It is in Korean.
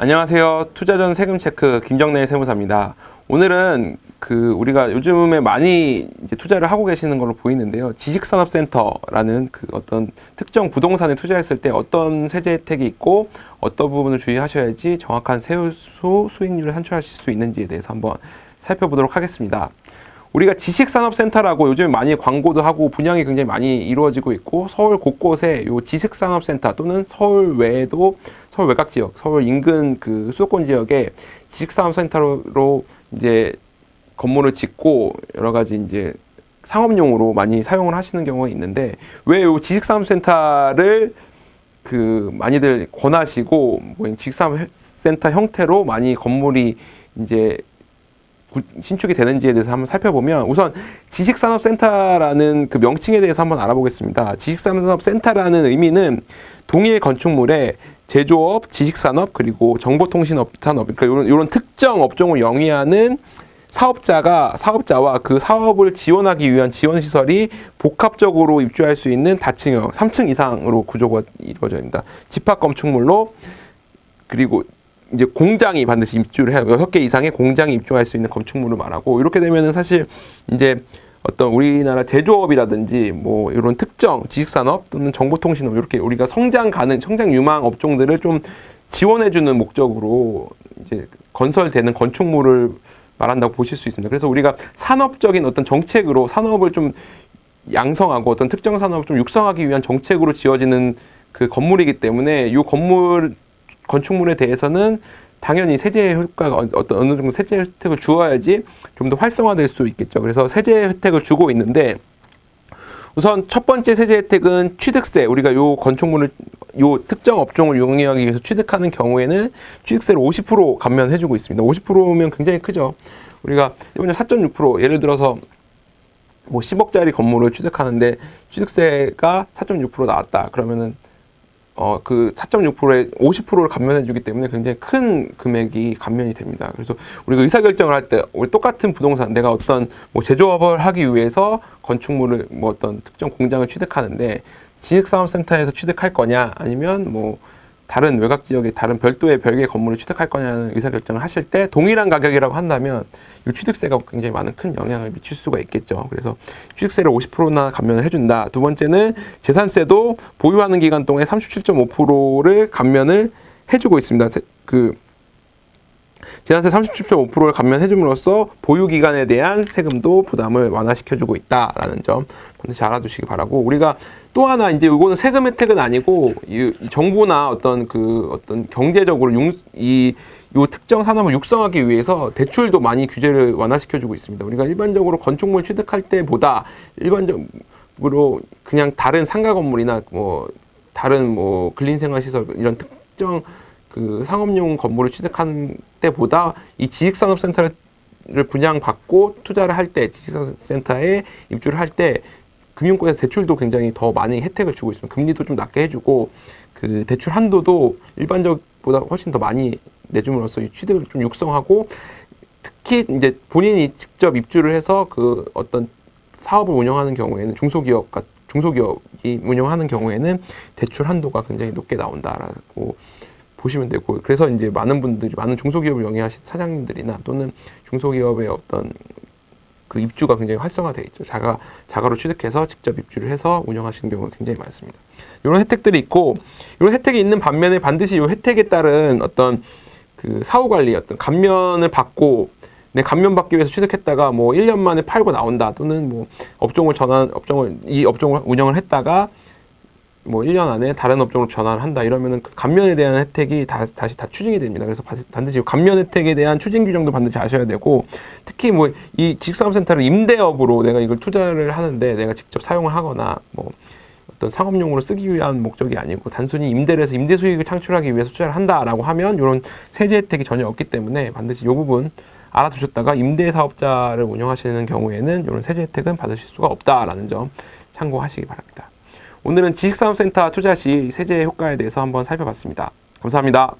안녕하세요. 투자 전 세금 체크 김정래 세무사입니다. 오늘은 우리가 요즘에 많이 이제 투자를 하고 계시는 걸로 보이는데요. 지식산업센터라는 어떤 특정 부동산에 투자했을 때 어떤 세제 혜택이 있고 어떤 부분을 주의하셔야지 정확한 세수 수익률을 산출하실 수 있는지에 대해서 한번 살펴보도록 하겠습니다. 우리가 지식산업센터라고 요즘에 많이 광고도 하고 분양이 굉장히 많이 이루어지고 있고, 서울 곳곳에 요 지식산업센터 또는 서울 외에도 서울 외곽 지역, 서울 인근 수도권 지역에 지식산업센터로 이제 건물을 짓고 여러 가지 이제 상업용으로 많이 사용을 하시는 경우가 있는데, 왜 요 지식산업센터를 많이들 권하시고 지식산업센터 형태로 많이 건물이 이제 신축이 되는지에 대해서 한번 살펴보면, 우선 지식산업센터라는 명칭에 대해서 한번 알아보겠습니다. 지식산업센터라는 의미는 동일 건축물에 제조업, 지식산업, 그리고 정보통신업 산업, 그러니까 이런 특정 업종을 영위하는 사업자와 그 사업을 지원하기 위한 지원시설이 복합적으로 입주할 수 있는 다층형, 3층 이상으로 구조가 이루어져 있습니다. 집합건축물로, 그리고 이제 공장이 반드시 입주를 해요. 6개 이상의 공장이 입주할 수 있는 건축물을 말하고, 이렇게 되면은 사실 이제 어떤 우리나라 제조업이라든지 뭐 이런 특정 지식산업 또는 정보통신업, 이렇게 우리가 성장 유망 업종들을 좀 지원해주는 목적으로 이제 건설되는 건축물을 말한다고 보실 수 있습니다. 그래서 우리가 산업적인 어떤 정책으로 산업을 좀 양성하고 어떤 특정 산업을 좀 육성하기 위한 정책으로 지어지는 건물이기 때문에, 이 건축물에 대해서는 당연히 세제 효과가 어느 정도 세제 혜택을 주어야지 좀 더 활성화될 수 있겠죠. 그래서 세제 혜택을 주고 있는데, 우선 첫 번째 세제 혜택은 취득세. 우리가 요 특정 업종을 이용하기 위해서 취득하는 경우에는 취득세를 50% 감면해주고 있습니다. 50%면 굉장히 크죠. 우리가 이번에 4.6%, 예를 들어서 뭐 10억짜리 건물을 취득하는데 취득세가 4.6% 나왔다. 그러면은 그 4.6%에 50%를 감면해주기 때문에 굉장히 큰 금액이 감면이 됩니다. 그래서 우리가 의사결정을 할 때, 우리 똑같은 부동산, 내가 어떤 제조업을 하기 위해서 건축물을 어떤 특정 공장을 취득하는데, 지식산업센터에서 취득할 거냐, 아니면 다른 외곽 지역의 다른 별개의 건물을 취득할 거냐는 의사결정을 하실 때 동일한 가격이라고 한다면 이 취득세가 굉장히 큰 영향을 미칠 수가 있겠죠. 그래서 취득세를 50%나 감면을 해준다. 두 번째는 재산세도 보유하는 기간 동안에 37.5%를 감면을 해주고 있습니다. 재산세 37.5%를 감면해줌으로써 보유기간에 대한 세금도 부담을 완화시켜주고 있다라는 점 반드시 알아두시기 바라고, 우리가 또 하나, 이제 이거는 세금 혜택은 아니고 이 정부나 어떤 경제적으로 이 특정 산업을 육성하기 위해서 대출도 많이 규제를 완화시켜주고 있습니다. 우리가 일반적으로 건축물 취득할 때보다 일반적으로 그냥 다른 상가 건물이나 다른 근린생활시설, 이런 특정 상업용 건물을 취득하는 때보다 이 지식산업센터를 분양받고 투자를 할 때, 지식산업센터에 입주를 할 때 금융권에서 대출도 굉장히 더 많이 혜택을 주고 있습니다. 금리도 좀 낮게 해주고, 대출 한도도 일반적보다 훨씬 더 많이 내줌으로써 이 취득을 좀 육성하고, 특히 이제 본인이 직접 입주를 해서 어떤 사업을 운영하는 경우에는 중소기업이 운영하는 경우에는 대출 한도가 굉장히 높게 나온다라고 보시면 되고, 그래서 이제 많은 중소기업을 영위하신 사장님들이나 또는 중소기업의 어떤 입주가 굉장히 활성화되어 있죠. 자가로 취득해서 직접 입주를 해서 운영하시는 경우가 굉장히 많습니다. 이런 혜택들이 있고, 이런 혜택이 있는 반면에 반드시 이 혜택에 따른 어떤 사후 관리, 어떤 감면을 받고, 감면 받기 위해서 취득했다가 1년 만에 팔고 나온다, 또는 이 업종을 운영을 했다가 1년 안에 다른 업종으로 전환을 한다, 이러면은 감면에 대한 혜택이 다시 추징이 됩니다. 그래서 반드시 감면 혜택에 대한 추징 규정도 반드시 아셔야 되고, 특히 이 지식산업센터를 임대업으로 내가 이걸 투자를 하는데, 내가 직접 사용을 하거나 어떤 상업용으로 쓰기 위한 목적이 아니고 단순히 임대를 해서 임대 수익을 창출하기 위해서 투자를 한다라고 하면 이런 세제 혜택이 전혀 없기 때문에 반드시 이 부분 알아두셨다가 임대 사업자를 운영하시는 경우에는 이런 세제 혜택은 받으실 수가 없다라는 점 참고하시기 바랍니다. 오늘은 지식산업센터 투자 시 세제 효과에 대해서 한번 살펴봤습니다. 감사합니다.